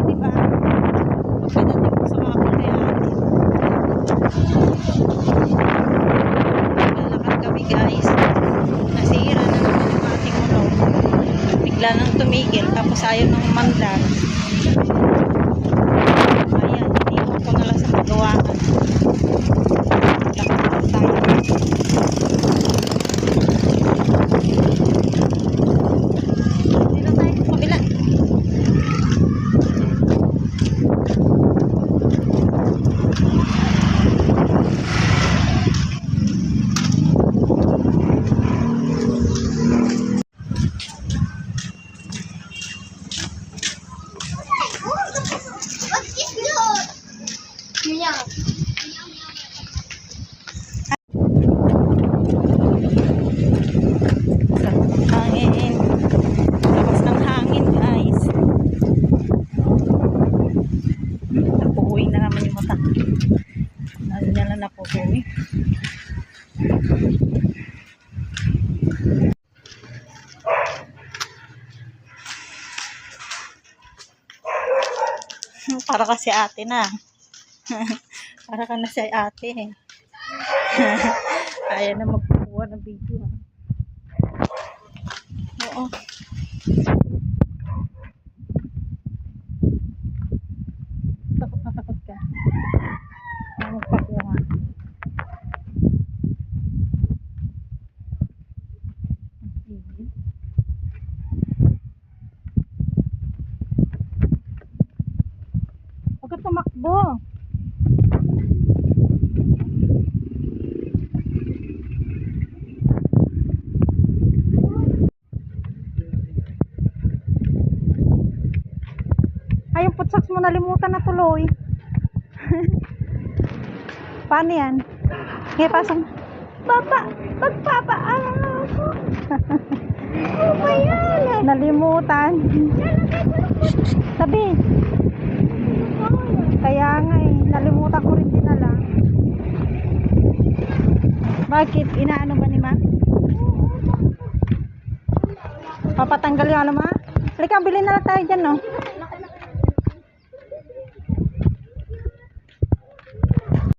di ba? Pagdating ko sa mga pagkayaan. Lalakad kami guys. Nasira na naman yung ating motor. Bigla nang tumigil tapos ayaw nang mandar. Ayan, iniwan ko na lang sa paggawakan. Hangin. Lakas ng hangin guys. Napuhuin na naman yung mata. Nanyala na po kami. Para kasi ate na. Para ka na si ate. Ayaw na magkukuha ng video. Oo. Takot na takot ka. Magpakuha. Huwag ka tumakbo. Ay, yung putsaks mo nalimutan na tuloy. Paano yan? Ngayon, pasok. Papa! Magpapaala ako! Ano ba yan? Nalimutan. Sabi. Kaya nga eh. Nalimutan ko rin dinala. Bakit? Inaano ba ni Ma? Papatanggal yung ano Ma? Halika, bilhin na lang tayo dyan no?